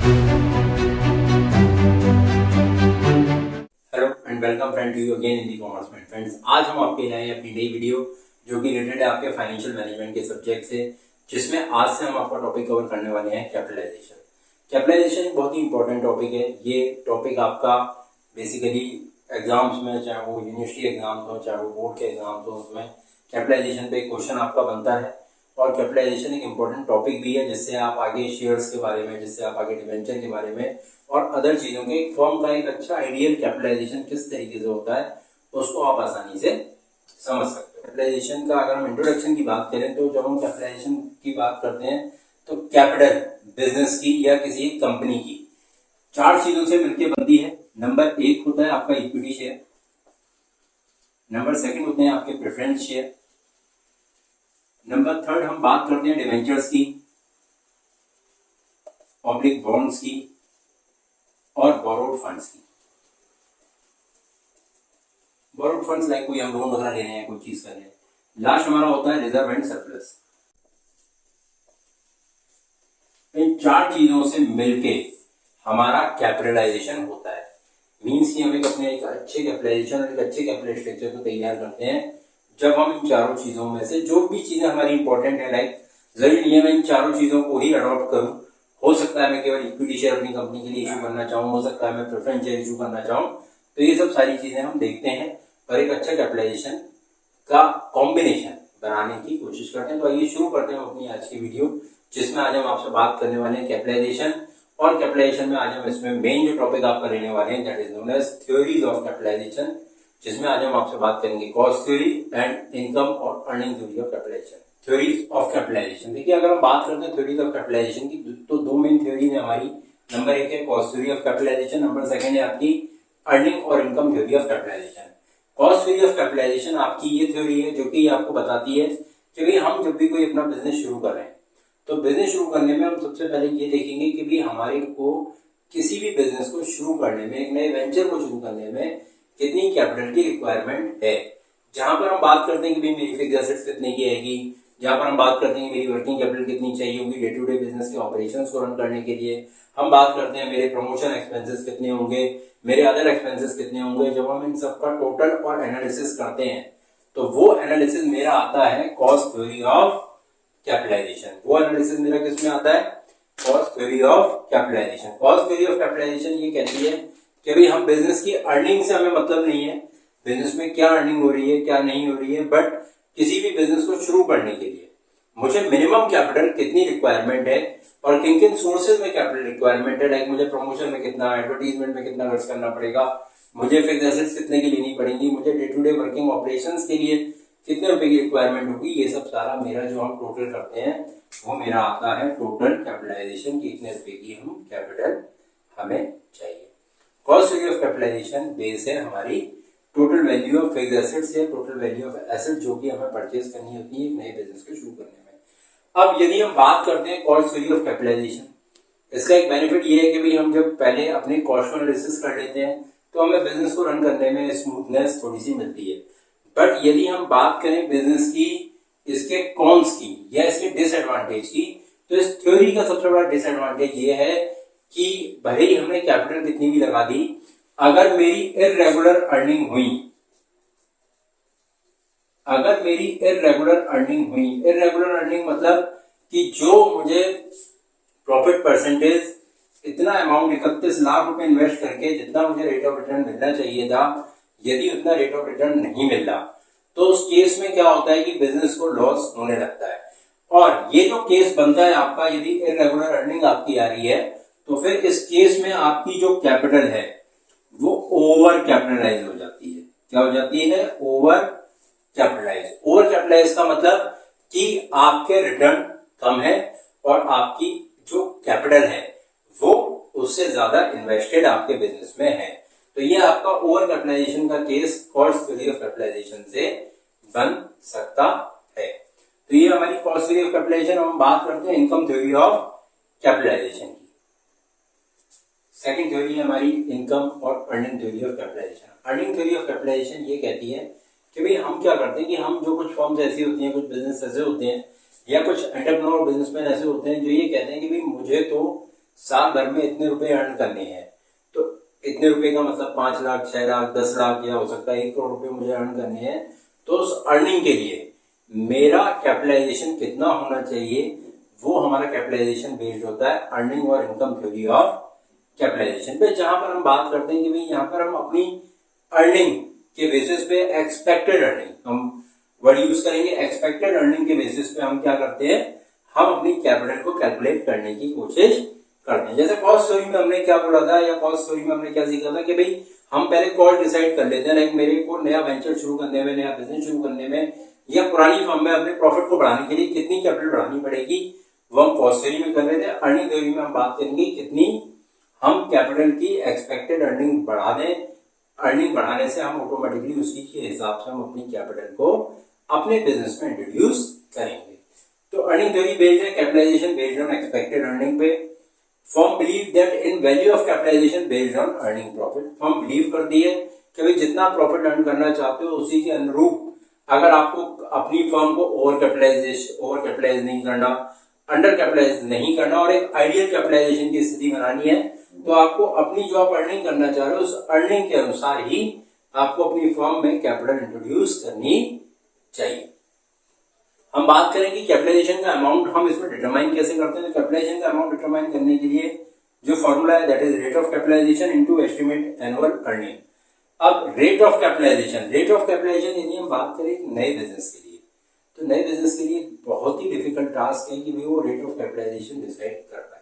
Hello and welcome friend to you again in the commerce mind friends. आज हम आपके लाए अपनी नई वीडियो जो कि रिलेटेड है आपके फाइनेंशियल मैनेजमेंट के सब्जेक्ट से, जिसमें आज से हम आपका टॉपिक कवर करने वाले हैं कैपिटलाइजेशन। कैपिटलाइजेशन एक बहुत ही इंपॉर्टेंट टॉपिक है। ये टॉपिक आपका बेसिकली एग्जाम्स में, चाहे वो यूनिवर्सिटी एग्जाम्स हो चाहे वो बोर्ड के एग्जाम्स हो, उसमें कैपिटलाइजेशन पे क्वेश्चन आपका बनता है। और कैपिटलाइजेशन एक इम्पोर्टेंट टॉपिक भी है, जिससे आप आगे शेयर्स के बारे में, जिससे आप आगे डिवेंचर के बारे में और अदर चीजों के फर्म का एक अच्छा आइडियल कैपिटलाइजेशन किस तरीके से होता है उसको आप आसानी से समझ सकते हो। कैपिटलाइजेशन का अगर हम इंट्रोडक्शन की बात करें तो जब हम कैपिटलाइजेशन की बात करते हैं तो कैपिटल बिजनेस की या किसी कंपनी की 4 चीजों से मिलकर बनती है। नंबर 1 होता है आपका इक्विटी शेयर, नंबर 2 होते हैं आपके प्रेफरेंस शेयर, नंबर 3 हम बात करते हैं डिवेंचर्स की, पब्लिक बॉन्ड्स की और बोरोड फंड्स की। बोरोड फंड्स लाइक कोई हम लोन वगैरह ले रहे हैं, कोई चीज कर रहे हैं। लास्ट हमारा होता है रिजर्व एंड सरप्लस। इन 4 चीजों से मिलके हमारा कैपिटलाइजेशन होता है। मींस कि हम अपने एक अच्छे कैपिटलाइजेशन और एक अच्छे कैपिटल स्ट्रक्चर को तैयार करते हैं जब हम इन 4 चीजों में से जो भी चीजें हमारी इंपॉर्टेंट है, लाइक जरूरी नहीं है मैं इन 4 चीजों को ही अडॉप्ट करूं। हो सकता है मैं केवल इक्विटी शेयर अपनी कंपनी के लिए इशू करना चाहूँ, हो सकता है मैं प्रेफरेंस शेयर इशू करना चाहूँ। तो ये सब सारी चीजें हम देखते हैं और एक अच्छा कैपिटलाइजेशन का कॉम्बिनेशन बनाने की कोशिश करते हैं। तो आइए शुरू करते हैं अपनी आज की वीडियो, जिसमें आज हम आपसे बात करने वाले हैं कैपिटलाइजेशन। और कैपिटलाइजेशन में आज हम इसमें मेन जो टॉपिक आपका लेने वाले हैं that is known as theories of capitalization, जिसमें आज हम आपसे बात करेंगे कॉस्ट थ्योरी एंड इनकम और earning theory of capitalization. Theories of capitalization, देखिए अगर हम बात करते हैं थ्योरीज ऑफ कैपिटलाइजेशन की तो 2 मेन थ्योरी है हमारी। नंबर 1 है cost theory of capitalization, number 2 है आपकी अर्निंग और income theory of capitalization. Cost theory of capitalization आपकी ये थ्योरी है जो कि आपको बताती है कि भाई हम जब भी कोई अपना बिजनेस शुरू कर रहे हैं तो बिजनेस शुरू करने में हम सबसे पहले ये देखेंगे कि भाई हमारे को किसी भी बिजनेस को शुरू करने में, एक नए वेंचर को शुरू करने में कितनी कैपिटल की रिक्वायरमेंट है। जहां पर हम बात करते हैं कि भाई मेरी फिक्स्ड एसेट्स कितने की आएगी, जहां पर हम बात करते हैं मेरी वर्किंग कैपिटल कितनी चाहिए होगी डे टू डे बिजनेस के ऑपरेशंस को रन करने के लिए, हम बात करते हैं मेरे प्रमोशन एक्सपेंसेस कितने होंगे, मेरे अदर एक्सपेंसेस कितने होंगे। जब हम इन सबका टोटल और एनालिसिस करते हैं तो वो एनालिसिस मेरा आता है कॉस्ट थ्योरी ऑफ कैपिटलाइजेशन। वो एनालिसिस मेरा किसमें आता है? Cost theory of capitalization. Cost theory of capitalization ये कहती है कि भाई हम बिजनेस की अर्निंग से हमें मतलब नहीं है, बिजनेस में क्या अर्निंग हो रही है क्या नहीं हो रही है, बट किसी भी बिजनेस को शुरू करने के लिए मुझे मिनिमम कैपिटल कितनी रिक्वायरमेंट है और किन किन सोर्सेज में कैपिटल रिक्वायरमेंट है। लाइक मुझे प्रमोशन में कितना, एडवर्टीजमेंट में कितना खर्च करना पड़ेगा, मुझे फिक्स्ड एसेट्स कितने की लेनी पड़ेंगी, मुझे day to day working operations के लिए कितने रुपए की रिक्वायरमेंट होगी। ये सब सारा मेरा जो हम टोटल करते हैं वो मेरा आता है टोटल कैपिटलाइजेशन की इतने रुपए की हम कैपिटल हमें चाहिए। Cost theory of capitalization base है हमारी total value of fixed assets या टोटल वैल्यू ऑफ एसेट जो कि हमें परचेज करनी होती है नए बिजनेस को शुरू करने में। अब यदि हम बात करते हैं कॉस्ट थ्योरी ऑफ कैपिटलाइजेशन, इसका एक बेनिफिट ये है कि भाई हम जब पहले अपने कॉस्ट एनालिसिस कर लेते हैं तो हमें बिजनेस को रन करने में स्मूथनेस थोड़ी सी मिलती है। बट यदि हम बात करें बिजनेस की इसके कॉन्स की या इसके डिसएडवांटेज की, तो इस थ्योरी का सबसे बड़ा डिसएडवांटेज ये है कि भले ही हमने कैपिटल कितनी भी लगा दी, अगर मेरी इर्रेगुलर अर्निंग हुई, अगर मेरी इर्रेगुलर अर्निंग हुई, इर्रेगुलर अर्निंग मतलब कि जो मुझे प्रॉफिट परसेंटेज इतना अमाउंट 31 लाख रुपए इन्वेस्ट करके जितना मुझे रेट ऑफ रिटर्न मिलना चाहिए था, यदि उतना रेट ऑफ रिटर्न नहीं मिल रहा तो उस केस में क्या होता है कि बिजनेस को लॉस होने लगता है। और ये जो केस बनता है आपका, यदि इर्रेगुलर अर्निंग आपकी आ रही है तो फिर इस केस में आपकी जो कैपिटल है वो ओवर कैपिटलाइज हो जाती है। क्या हो जाती है? Over capitalise. ओवर कैपिटलाइज का मतलब कि आपके रिटर्न कम है और आपकी जो कैपिटल है वो उससे ज्यादा इन्वेस्टेड आपके बिजनेस में है। तो ये आपका ओवर कैपिटलाइजेशन का case cost theory of capitalization से बन सकता है। तो ये हमारी कॉस्ट थ्योरी ऑफ कैपिटलाइजेशन। हम बात करते हैं इनकम थ्योरी ऑफ कैपिटलाइजेशन की। सेकंड थ्योरी है हमारी इनकम और earning theory of capitalization. Earning theory of capitalization ये कहती है कि भाई हम क्या करते हैं कि हम जो कुछ फर्म्स ऐसी होती हैं, कुछ बिजनेस ऐसे होते हैं या कुछ एंटरप्रेन्योर बिजनेसमैन ऐसे होते हैं जो ये कहते हैं कि भाई मुझे तो साल भर में इतने रुपए अर्न करने हैं, तो इतने रुपए का मतलब 5 लाख, 6 लाख, 10 लाख या हो सकता है 1 करोड़ रुपए मुझे अर्न करने हैं, तो उस अर्निंग के लिए मेरा कैपिटलाइजेशन कितना होना चाहिए, वो हमारा कैपिटलाइजेशन बेस्ड होता है अर्निंग और इनकम थ्योरी ऑफ कैपिटलाइजेशन पे, जहां पर हम बात करते हैं कि भाई यहाँ पर हम अपनी अर्निंग के बेसिस पे एक्सपेक्टेड अर्निंग, हम वर्ड यूज करेंगे एक्सपेक्टेड अर्निंग के बेसिस पे हम क्या करते हैं, हम अपनी कैपिटल को कैलकुलेट करने की कोशिश करते हैं। जैसे कॉस्ट स्टोरी में हमने क्या बोला था, या कॉस्ट स्टोरी में हमने क्या सीखा था कि भाई हम पहले कॉस्ट डिसाइड कर लेते हैं, लाइक मेरे को नया वेंचर शुरू करने में, नया बिजनेस शुरू करने में या पुरानी फर्म में अपने प्रॉफिट को बढ़ाने के लिए कितनी कैपिटल बढ़ानी पड़ेगी, वो हम कॉस्ट थ्योरी में कर रहे थे। अर्निंग थ्योरी में हम बात करेंगे कितनी हम कैपिटल की एक्सपेक्टेड अर्निंग बढ़ा दें, अर्निंग बढ़ाने से हम ऑटोमेटिकली उसी के हिसाब से हम अपनी कैपिटल को अपने बिजनेस में इंट्रोड्यूस करेंगे। तो अर्निंग थ्योरी बेस्ड है capitalisation based on expected earning पे। Firm believe that in value of capitalisation based on earning profit. Firm believe करती है कि भाई जितना प्रॉफिट अर्न करना चाहते हो उसी के अनुरूप अगर आपको अपनी फर्म को ओवर कैपिटलाइज नहीं करना, अंडर कैपिटलाइज नहीं करना और एक आइडियल कैपिटलाइजेशन की स्थिति बनानी है, तो आपको अपनी जो आप अर्निंग करना चाह रहे हो उस अर्निंग के अनुसार ही आपको अपनी फर्म में कैपिटल इंट्रोड्यूस करनी चाहिए। हम बात करें कि कैपिटलाइजेशन का अमाउंट हम इसमें डिटरमाइन कैसे करते हैं। तो कैपिटलाइजेशन का अमाउंट डिटरमाइन करने के लिए जो फॉर्मूला है that is rate of capitalization into estimate annual earning. अब रेट ऑफ कैपिटलाइजेशन यदि हम बात करें नए बिजनेस के लिए, तो नए बिजनेस के लिए बहुत ही डिफिकल्ट टास्क है कि भाई वो रेट ऑफ कैपिटलाइजेशन डिसाइड कर पाए।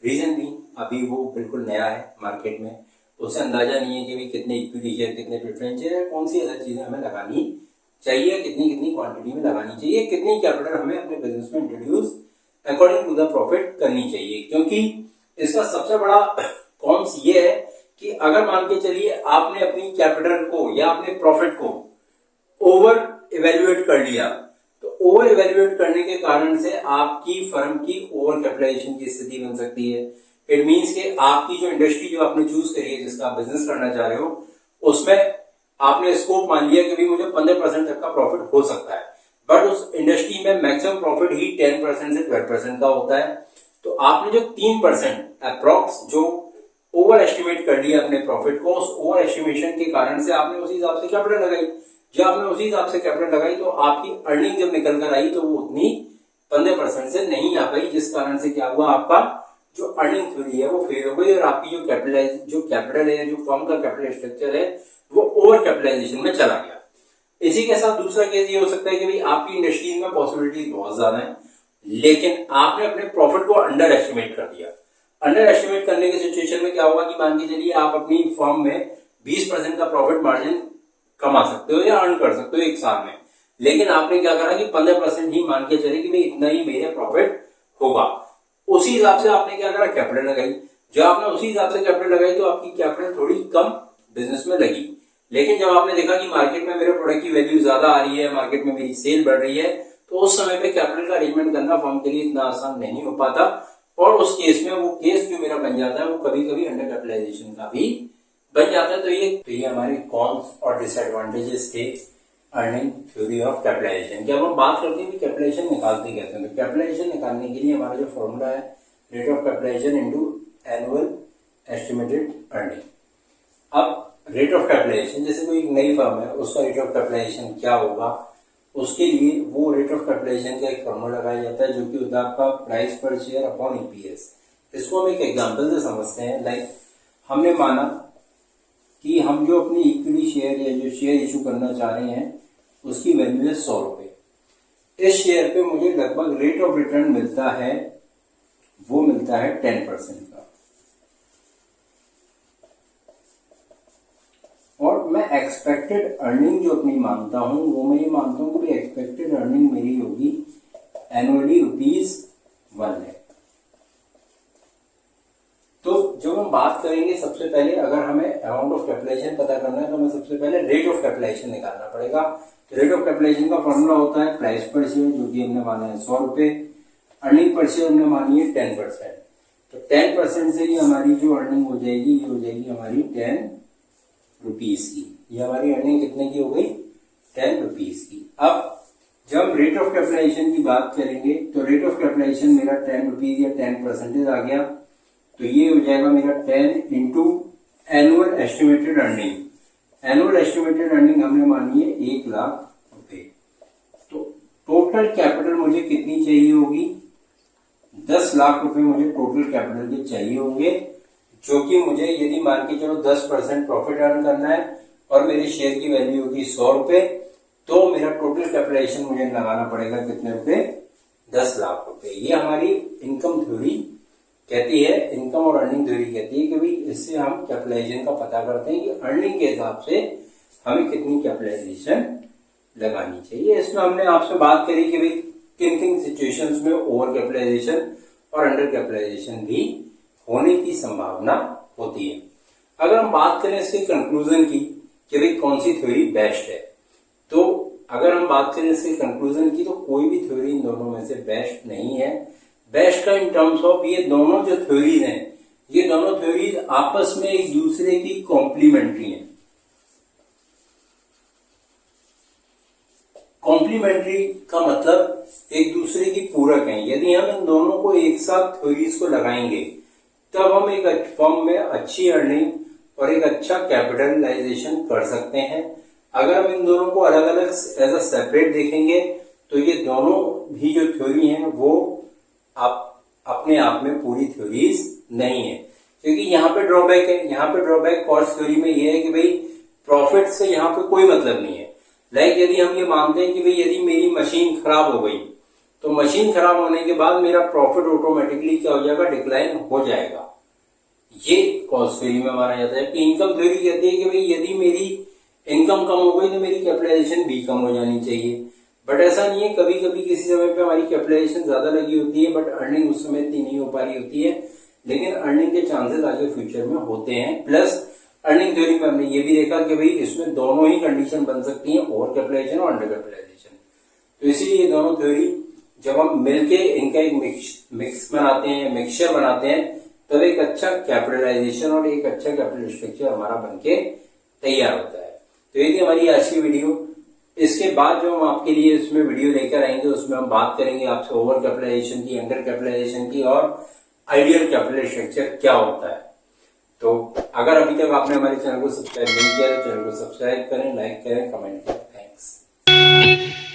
रीजन भी अभी वो बिल्कुल नया है मार्केट में, उसे अंदाजा नहीं है कि भाई कितने इक्विटी शेयर, कितने प्रेफरेंस शेयर, कौन सी अलग चीजें हमें लगानी चाहिए, कितनी क्वांटिटी में लगानी चाहिए, कितनी कैपिटल हमें अपने बिजनेस में introduce according to the profit करनी चाहिए। क्योंकि इसका सबसे बड़ा कॉन्स ये है कि अगर मान के चलिए आपने अपनी कैपिटल को या अपने प्रॉफिट को ओवर इवेल्युएट कर लिया, तो ओवर इवेल्युएट करने के कारण से आपकी फर्म की ओवर कैपिटलाइजेशन की स्थिति बन सकती है। इट मींस कि आपकी जो इंडस्ट्री जो आपने चूज करी है, जिसका आप बिजनेस करना चाह रहे हो, उसमें आपने स्कोप मान लिया कि भी मुझे 15% तक का प्रॉफिट हो सकता है, बट उस इंडस्ट्री में मैक्सिमम प्रॉफिट ही 10% से 12% का होता है। तो आपने जो 3% अप्रॉक्स जो ओवर एस्टिमेट कर लिया अपने प्रॉफिट को, उस ओवर एस्टिमेशन के कारण से आपने उसी हिसाब से कैपिटल लगाई। जब आपने उसी हिसाब से कैपिटल लगाई तो आपकी अर्निंग जब निकल कर आई तो वो उतनी 15% से नहीं आ पाई, जिस कारण से क्या हुआ, आपका जो अर्निंग थ्योरी है वो फेल हो गई और आपकी जो कैपिटल है, जो फर्म का कैपिटल स्ट्रक्चर है, वो ओवर कैपिटलाइजेशन में चला गया। इसी के साथ दूसरा केस ये हो सकता है कि भाई आपकी इंडस्ट्रीज में पॉसिबिलिटी बहुत ज्यादा है, लेकिन आपने अपने प्रॉफिट को अंडर एस्टिमेट कर दिया। अंडर एस्टिमेट करने के सिचुएशन में क्या होगा कि मान के चलिए आप अपनी फर्म में 20% का प्रॉफिट मार्जिन कमा सकते हो या अर्न कर सकते हो एक साल में, लेकिन आपने क्या करा कि 15% ही मान के चले कि भाई इतना ही मेरा प्रॉफिट होगा। उसी हिसाब से आपने क्या करा, कैपिटल लगाई। जब आपने उसी हिसाब से कैपिटल लगाई तो आपकी कैपिटल थोड़ी कम बिजनेस में लगी, लेकिन जब आपने देखा कि मार्केट में मेरे प्रोडक्ट की वैल्यू ज्यादा आ रही है, मार्केट में मेरी सेल बढ़ रही है, तो उस समय पे कैपिटल का अरेंजमेंट करना फर्म के लिए इतना आसान नहीं हो पाता, और उस केस में वो केस जो मेरा बन जाता है वो कभी कभी अंडर कैपिटलाइजेशन का भी बन जाता है। तो ये हमारे कॉन्स और डिसएडवांटेजेस थे अर्निंग थ्योरी ऑफ कैपिटलाइजेशन की। अब हम बात करते हैं कि कैपिटलाइजेशन निकालते कैसे हैं। तो कैपिटलाइजेशन निकालने के लिए हमारा जो फॉर्मूला है rate of capitalization into annual estimated earning. अब रेट ऑफ कैपिटलाइजेशन, जैसे कोई नई फर्म है उसका रेट ऑफ कैपिटलाइजेशन क्या होगा, उसके लिए वो रेट ऑफ कैपिटलाइजेशन का एक फॉर्मूला लगाया जाता है जो कि होता है आपका प्राइस पर शेयर अपॉन ईपीएस। इसको हम एक एग्जांपल से समझते हैं। लाइक हमने माना कि हम जो अपनी इक्विटी शेयर या जो शेयर इशू करना चाह रहे हैं उसकी वैल्यू है 100 रुपए। इस शेयर पे मुझे लगभग रेट ऑफ रिटर्न मिलता है, वो मिलता है 10% का, और मैं एक्सपेक्टेड अर्निंग जो अपनी मानता हूं वो मैं ये मानता हूं कि एक्सपेक्टेड अर्निंग मेरी होगी एनुअली ₹1 है। तो जब हम बात करेंगे, सबसे पहले अगर हमें अमाउंट ऑफ कैपिटलाइजेशन पता करना है तो हमें सबसे पहले रेट ऑफ कैपिटलाइजेशन निकालना पड़ेगा। तो रेट ऑफ कैपिटलाइजेशन का फॉर्मूला होता है प्राइस पर शेयर, जो कि हमने माना है 100 रुपए, अर्निंग पर शेयर हमने मानी है 10%। तो 10% से ही हमारी जो अर्निंग हो जाएगी ये हो जाएगी हमारी 10 रुपीस की। ये हमारी अर्निंग कितने की हो गई, 10 रुपीस की। अब जब हम रेट ऑफ कैपिटलाइजेशन की बात करेंगे तो रेट ऑफ कैपिटलाइजेशन मेरा 10 रुपीज या 10% आ गया। तो ये हो जाएगा मेरा 10 into annual estimated earning. Annual estimated earning हमने मानी है 1,00,000 रुपए। तो टोटल कैपिटल मुझे कितनी चाहिए होगी? 10 लाख रुपए मुझे टोटल कैपिटल के चाहिए होंगे, जो कि मुझे यदि मान के चलो 10% प्रॉफिट अर्न करना है और मेरे शेयर की वैल्यू होगी 100 रुपए, तो मेरा टोटल कैपिटलाइजेशन मुझे लगाना पड़ेगा कितने रुपए? 10 लाख रुपए। ये हमारी इनकम थ्योरी कहती है, इनकम और अर्निंग थ्योरी कहती है कि भाई इससे हम कैपिटलाइजेशन का पता करते हैं कि अर्निंग के हिसाब से हमें कितनी कैपिटलाइजेशन लगानी चाहिए। इसमें हमने आपसे बात करी कि भाई किन किन सिचुएशंस में ओवर कैपिटलाइजेशन और अंडर कैपिटलाइजेशन भी होने की संभावना होती है। अगर हम बात करें इसके कंक्लूजन की कि भाई कौन सी थ्योरी बेस्ट है, तो अगर हम बात करें इसके कंक्लूजन की, तो कोई भी थ्योरी इन दोनों में से बेस्ट नहीं है। बेस्ट का इन टर्म्स ऑफ ये दोनों जो थ्योरीज हैं, ये दोनों थ्योरीज आपस में एक दूसरे की कॉम्प्लीमेंट्री हैं। कॉम्प्लीमेंट्री का मतलब एक दूसरे की पूरक हैं। यदि हम इन दोनों को एक साथ थ्योरीज को लगाएंगे, तब हम एक फर्म में अच्छी अर्निंग और एक अच्छा कैपिटलाइजेशन कर सकते हैं। अगर हम इन दोनों को अलग अलग एज अ सेपरेट देखेंगे, तो ये दोनों भी जो थ्योरी हैं वो आप अपने आप में पूरी थ्योरीज नहीं है, क्योंकि यहाँ पे ड्रॉबैक है। यहाँ पे ड्रॉबैक कॉस्ट थ्योरी में ये है कि भाई प्रॉफिट से यहाँ पे कोई मतलब नहीं है। लाइक यदि हम ये मानते हैं कि भाई यदि मेरी मशीन खराब हो गई, तो मशीन खराब होने के बाद मेरा प्रॉफिट ऑटोमेटिकली क्या हो जाएगा? डिक्लाइन हो जाएगा। ये कॉस्ट थ्योरी में माना जाता है। कि इनकम थ्योरी कहती है कि भाई यदि मेरी इनकम कम हो गई तो मेरी कैपिटलाइजेशन भी कम हो जानी चाहिए। बट ऐसा नहीं है, कभी कभी किसी समय पे हमारी कैपिटलाइजेशन ज्यादा लगी होती है, बट अर्निंग उस समय इतनी नहीं हो पा रही होती है, लेकिन अर्निंग के चांसेस आगे फ्यूचर में होते हैं। प्लस अर्निंग थ्योरी में हमने ये भी देखा कि भाई इसमें दोनों ही कंडीशन बन सकती हैं, ओवर कैपिटलाइजेशन और अंडर कैपिटलाइजेशन। तो इसीलिए ये दोनों थ्योरी जब हम मिलके इनका एक मिक्स बनाते हैं, मिक्सचर बनाते हैं, तब एक अच्छा कैपिटलाइजेशन और एक अच्छा कैपिटल स्ट्रक्चर हमारा बनके तैयार होता है। तो ये थी हमारी आज की वीडियो। इसके बाद जो हम आपके लिए इसमें वीडियो लेकर आएंगे, उसमें हम बात करेंगे आपसे ओवर कैपिटलाइजेशन की, अंडर कैपिटलाइजेशन की और आइडियल कैपिटल स्ट्रक्चर क्या होता है। तो अगर अभी तक आपने हमारे चैनल को सब्सक्राइब नहीं किया तो चैनल को सब्सक्राइब करें, लाइक करें, कमेंट करें। थैंक्स।